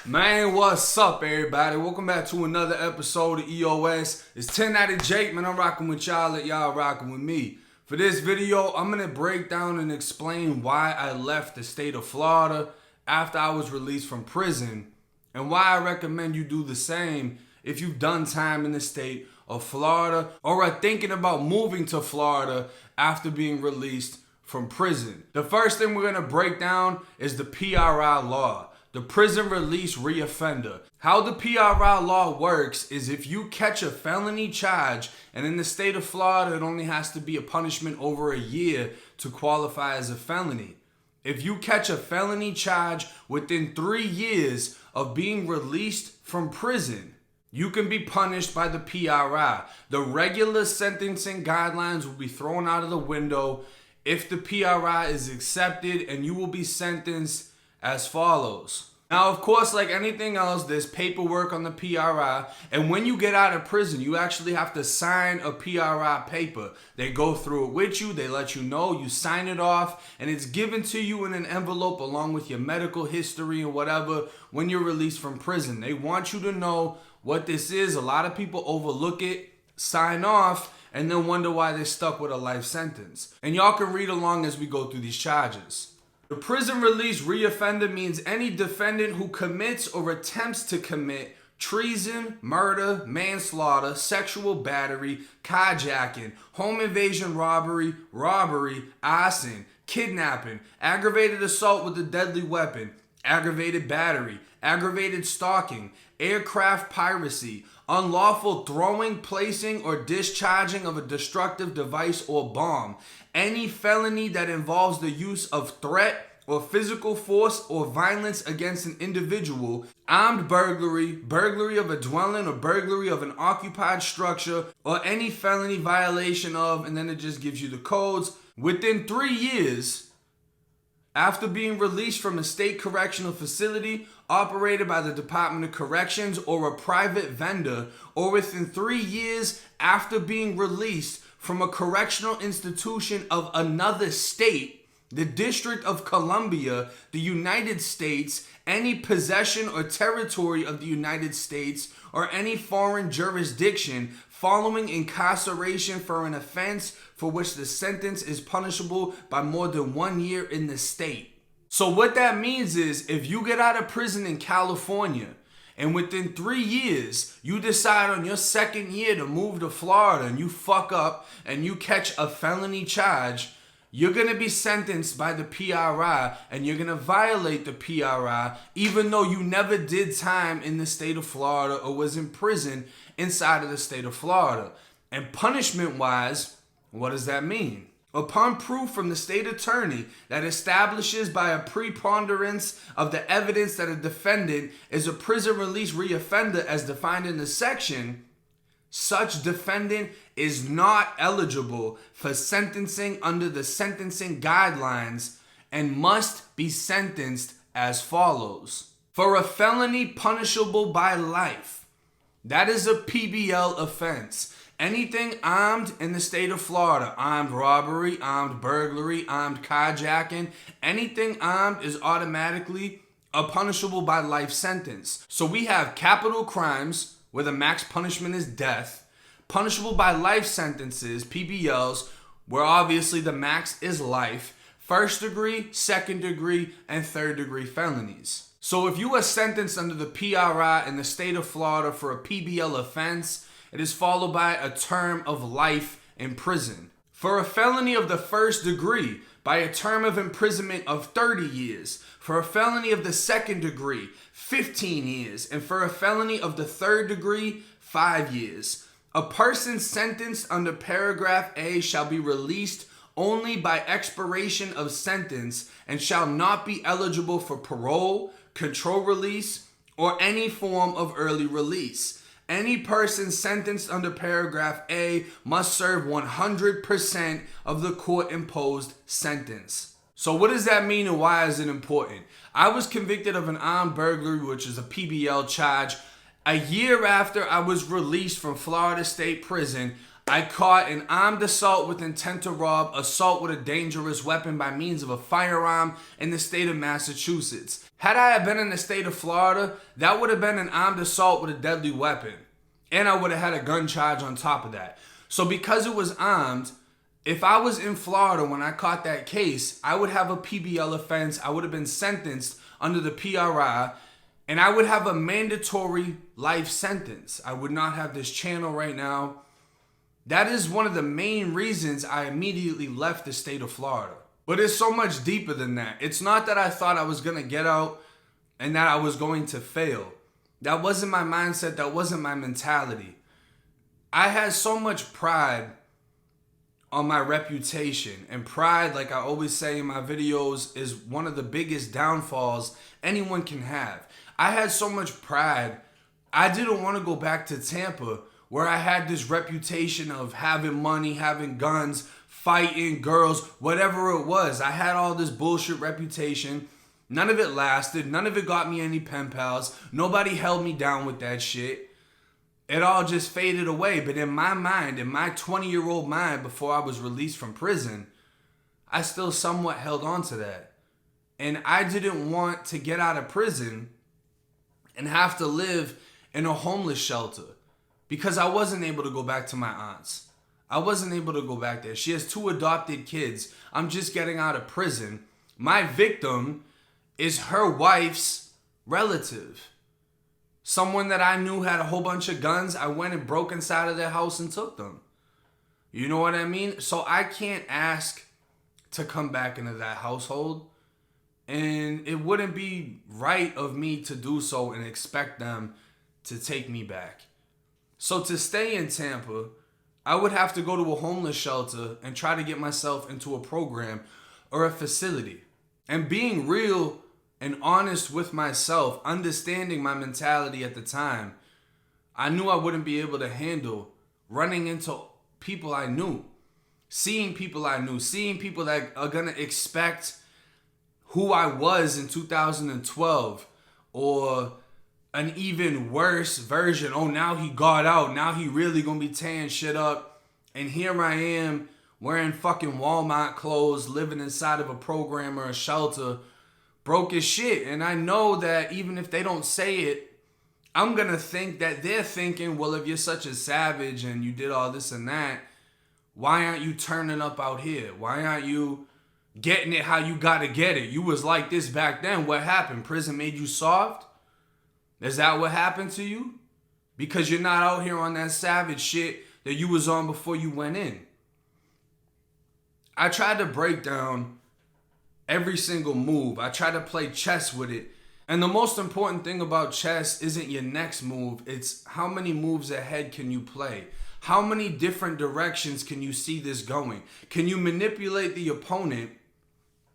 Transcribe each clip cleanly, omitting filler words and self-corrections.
Man, what's up, everybody? Welcome back to another episode of EOS. It's 10 out of Jake, man. I'm rocking with y'all, y'all rocking with me. For this video, I'm going to break down and explain why I left the state of Florida after I was released from prison, and why I recommend you do the same if you've done time in the state of Florida or are thinking about moving to Florida after being released from prison. The first thing we're going to break down is the P.R.R. law. The prison release reoffender. How the P.R.R. law works is if you catch a felony charge, and in the state of Florida, it only has to be a punishment over a year to qualify as a felony. If you catch a felony charge within 3 years of being released from prison, you can be punished by the P.R.R. The regular sentencing guidelines will be thrown out of the window if the P.R.R. is accepted, and you will be sentenced as follows. Now, of course, like anything else, there's paperwork on the P.R.R. And when you get out of prison, you actually have to sign a P.R.R. paper. They go through it with you. They let you know. You sign it off. And it's given to you in an envelope along with your medical history and whatever when you're released from prison. They want you to know what this is. A lot of people overlook it, sign off, and then wonder why they're stuck with a life sentence. And y'all can read along as we go through these charges. The prison release reoffender means any defendant who commits or attempts to commit treason, murder, manslaughter, sexual battery, carjacking, home invasion robbery, arson, kidnapping, aggravated assault with a deadly weapon, aggravated battery, aggravated stalking, aircraft piracy, unlawful throwing, placing, or discharging of a destructive device or bomb, any felony that involves the use of threat or physical force or violence against an individual, armed burglary, burglary of a dwelling or burglary of an occupied structure, or any felony violation of, and then it just gives you the codes, within 3 years after being released from a state correctional facility operated by the Department of Corrections or a private vendor, or within 3 years after being released from a correctional institution of another state, the District of Columbia, the United States, any possession or territory of the United States, or any foreign jurisdiction following incarceration for an offense for which the sentence is punishable by more than 1 year in the state. So what that means is if you get out of prison in California and within 3 years you decide on your second year to move to Florida and you fuck up and you catch a felony charge, you're going to be sentenced by the P.R.R. and you're going to violate the P.R.R. even though you never did time in the state of Florida or was in prison inside of the state of Florida. And punishment-wise, what does that mean? Upon proof from the state attorney that establishes by a preponderance of the evidence that a defendant is a prison release reoffender as defined in the section, such defendant is not eligible for sentencing under the sentencing guidelines and must be sentenced as follows. For a felony punishable by life, that is a PBL offense. Anything armed in the state of Florida, armed robbery, armed burglary, armed carjacking, anything armed is automatically a punishable by life sentence. So we have capital crimes where the max punishment is death, punishable by life sentences, PBLs, where obviously the max is life, first degree, second degree, and third degree felonies. So if you are sentenced under the P.R.R. in the state of Florida for a PBL offense, it is followed by a term of life in prison. For a felony of the first degree, by a term of imprisonment of 30 years. For a felony of the second degree, 15 years. And for a felony of the third degree, 5 years. A person sentenced under paragraph A shall be released only by expiration of sentence and shall not be eligible for parole, control release, or any form of early release. Any person sentenced under paragraph A must serve 100% of the court-imposed sentence. So what does that mean and why is it important? I was convicted of an armed burglary, which is a PBL charge. A year after I was released from Florida State Prison, I caught an armed assault with intent to rob, assault with a dangerous weapon by means of a firearm in the state of Massachusetts. Had I been in the state of Florida, that would have been an armed assault with a deadly weapon. And I would have had a gun charge on top of that. So because it was armed, if I was in Florida when I caught that case, I would have a PBL offense. I would have been sentenced under the P.R.R. and I would have a mandatory life sentence. I would not have this channel right now. That is one of the main reasons I immediately left the state of Florida. But it's so much deeper than that. It's not that I thought I was going to get out and that I was going to fail. That wasn't my mindset. That wasn't my mentality. I had so much pride on my reputation. And pride, like I always say in my videos, is one of the biggest downfalls anyone can have. I had so much pride. I didn't want to go back to Tampa where I had this reputation of having money, having guns, fighting girls, whatever it was. I had all this bullshit reputation. None of it lasted. None of it got me any pen pals. Nobody held me down with that shit. It all just faded away. But in my mind, in my 20-year-old mind before I was released from prison, I still somewhat held on to that. And I didn't want to get out of prison and have to live in a homeless shelter because I wasn't able to go back to my aunt's. I wasn't able to go back there. She has 2 adopted kids. I'm just getting out of prison. My victim is her wife's relative. Someone that I knew had a whole bunch of guns. I went and broke inside of their house and took them. You know what I mean? So I can't ask to come back into that household. And it wouldn't be right of me to do so and expect them to take me back. So to stay in Tampa, I would have to go to a homeless shelter and try to get myself into a program or a facility. And being real and honest with myself, understanding my mentality at the time, I knew I wouldn't be able to handle running into people I knew, seeing people that are going to expect who I was in 2012 or an even worse version. Oh, now he got out. Now he really gonna be tearing shit up. And here I am wearing fucking Walmart clothes, living inside of a program or a shelter, broke as shit. And I know that even if they don't say it, I'm gonna think that they're thinking, well, if you're such a savage and you did all this and that, why aren't you turning up out here? Why aren't you getting it how you gotta get it? You was like this back then. What happened? Prison made you soft? Is that what happened to you? Because you're not out here on that savage shit that you was on before you went in. I tried to break down every single move. I tried to play chess with it. And the most important thing about chess isn't your next move. It's how many moves ahead can you play? How many different directions can you see this going? Can you manipulate the opponent?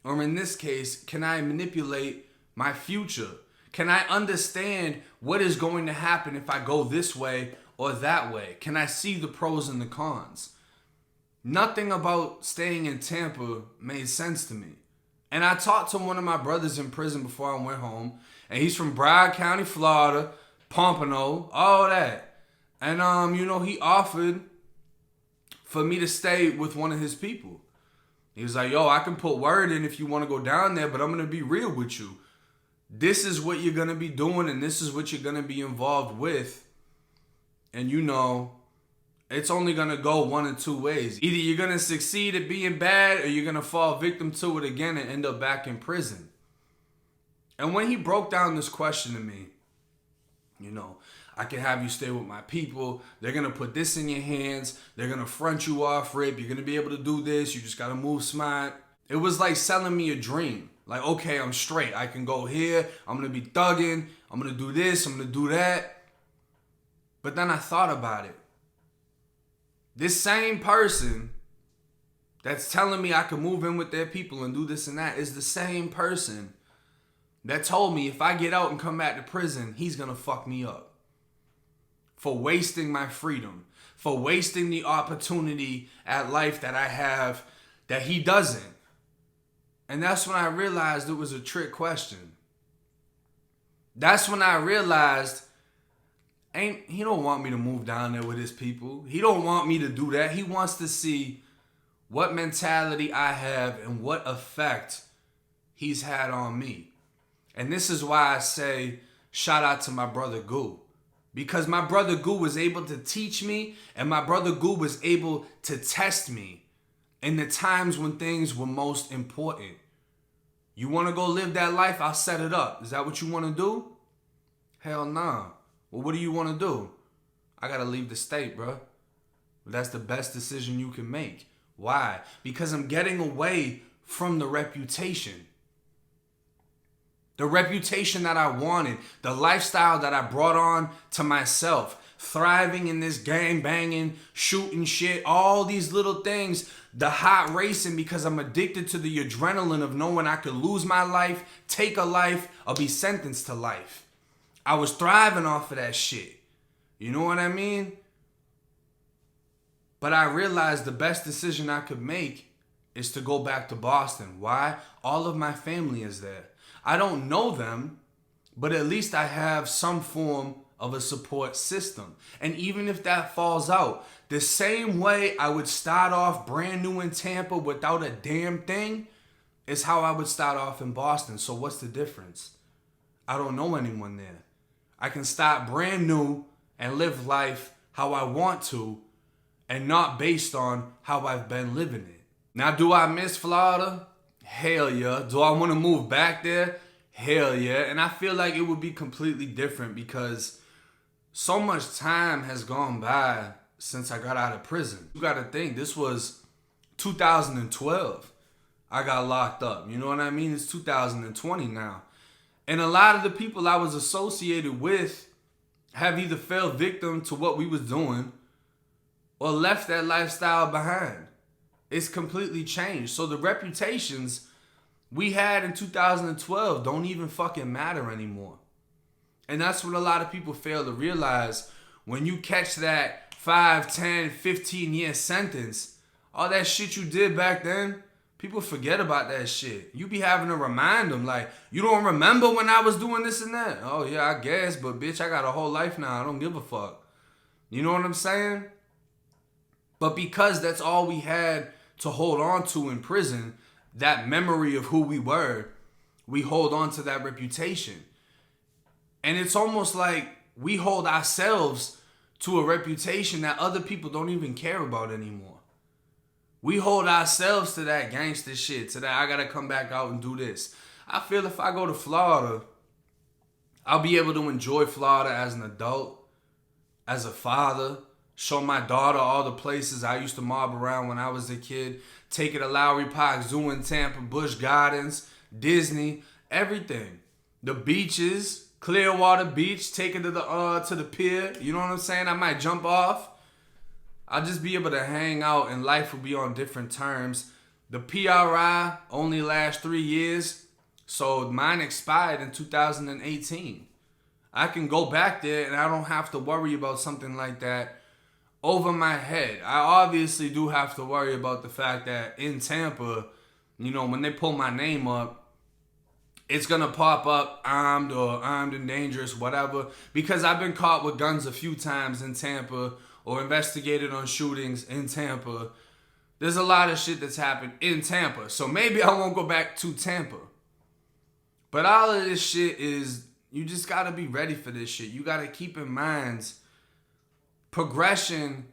Or in this case, can I manipulate my future? Can I understand what is going to happen if I go this way or that way? Can I see the pros and the cons? Nothing about staying in Tampa made sense to me. And I talked to one of my brothers in prison before I went home. And he's from Broward County, Florida, Pompano, all that. And, he offered for me to stay with one of his people. He was like, yo, I can put word in if you want to go down there, but I'm going to be real with you. This is what you're going to be doing and this is what you're going to be involved with. And it's only going to go one of 2 ways. Either you're going to succeed at being bad or you're going to fall victim to it again and end up back in prison. And when he broke down this question to me, I can have you stay with my people. They're going to put this in your hands. They're going to front you off rip. You're going to be able to do this. You just got to move smart. It was like selling me a dream. Like, okay, I'm straight. I can go here. I'm going to be thugging. I'm going to do this. I'm going to do that. But then I thought about it. This same person that's telling me I can move in with their people and do this and that is the same person that told me if I get out and come back to prison, he's going to fuck me up. For wasting my freedom. For wasting the opportunity at life that I have that he doesn't. And that's when I realized it was a trick question. That's when I realized He don't want me to move down there with his people. He don't want me to do that. He wants to see what mentality I have and what effect he's had on me. And this is why I say shout out to my brother Goo. Because my brother Goo was able to teach me, and my brother Goo was able to test me in the times when things were most important. You want to go live that life? I'll set it up. Is that what you want to do? Hell nah. Well, what do you want to do? I got to leave the state, bro. That's the best decision you can make. Why? Because I'm getting away from the reputation. The reputation that I wanted, the lifestyle that I brought on to myself, thriving in this gang banging, shooting shit, all these little things, the hot racing because I'm addicted to the adrenaline of knowing I could lose my life, take a life, or be sentenced to life. I was thriving off of that shit. You know what I mean? But I realized the best decision I could make is to go back to Boston. Why? All of my family is there. I don't know them, but at least I have some form of a support system. And even if that falls out, the same way I would start off brand new in Tampa without a damn thing is how I would start off in Boston. So what's the difference? I don't know anyone there. I can start brand new and live life how I want to and not based on how I've been living it. Now, do I miss Florida? Hell yeah. Do I want to move back there? Hell yeah. And I feel like it would be completely different because so much time has gone by since I got out of prison. You got to think, this was 2012. I got locked up. You know what I mean? It's 2020 now. And a lot of the people I was associated with have either fell victim to what we was doing or left that lifestyle behind. It's completely changed. So the reputations we had in 2012 don't even fucking matter anymore. And that's what a lot of people fail to realize. When you catch that 5, 10, 15 year sentence, all that shit you did back then, people forget about that shit. You be having to remind them, like, you don't remember when I was doing this and that? Oh yeah, I guess, but bitch, I got a whole life now. I don't give a fuck. You know what I'm saying? But because that's all we had to hold on to in prison, that memory of who we were, we hold on to that reputation. And it's almost like we hold ourselves to a reputation that other people don't even care about anymore. We hold ourselves to that gangster shit, to that I gotta come back out and do this. I feel if I go to Florida, I'll be able to enjoy Florida as an adult, as a father, show my daughter all the places I used to mob around when I was a kid, take her to Lowry Park Zoo in Tampa, Busch Gardens, Disney, everything. The beaches, Clearwater Beach, take her to the pier, you know what I'm saying? I might jump off. I'll just be able to hang out and life will be on different terms. The P.R.R. only lasts 3 years, so mine expired in 2018. I can go back there and I don't have to worry about something like that over my head. I obviously do have to worry about the fact that in Tampa, you know, when they pull my name up, it's going to pop up armed or armed and dangerous, whatever, because I've been caught with guns a few times in Tampa or investigated on shootings in Tampa. There's a lot of shit that's happened in Tampa. So maybe I won't go back to Tampa. But all of this shit is, you just got to be ready for this shit. You got to keep in mind, progression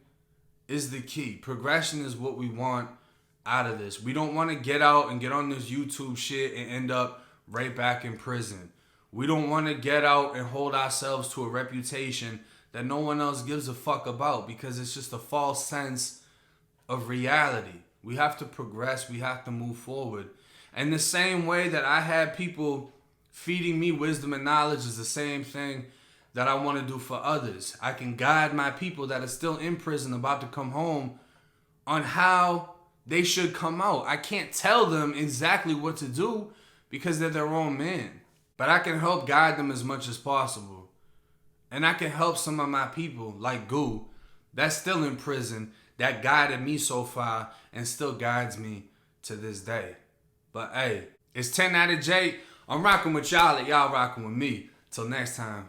is the key. Progression is what we want out of this. We don't want to get out and get on this YouTube shit and end up right back in prison. We don't want to get out and hold ourselves to a reputation that no one else gives a fuck about because it's just a false sense of reality. We have to progress. We have to move forward. And the same way that I had people feeding me wisdom and knowledge is the same thing that I want to do for others. I can guide my people that are still in prison about to come home on how they should come out. I can't tell them exactly what to do because they're their own man. But I can help guide them as much as possible. And I can help some of my people, like Goo, that's still in prison, that guided me so far and still guides me to this day. But hey, it's 10 out of J. I'm rocking with y'all, and y'all rocking with me. Till next time.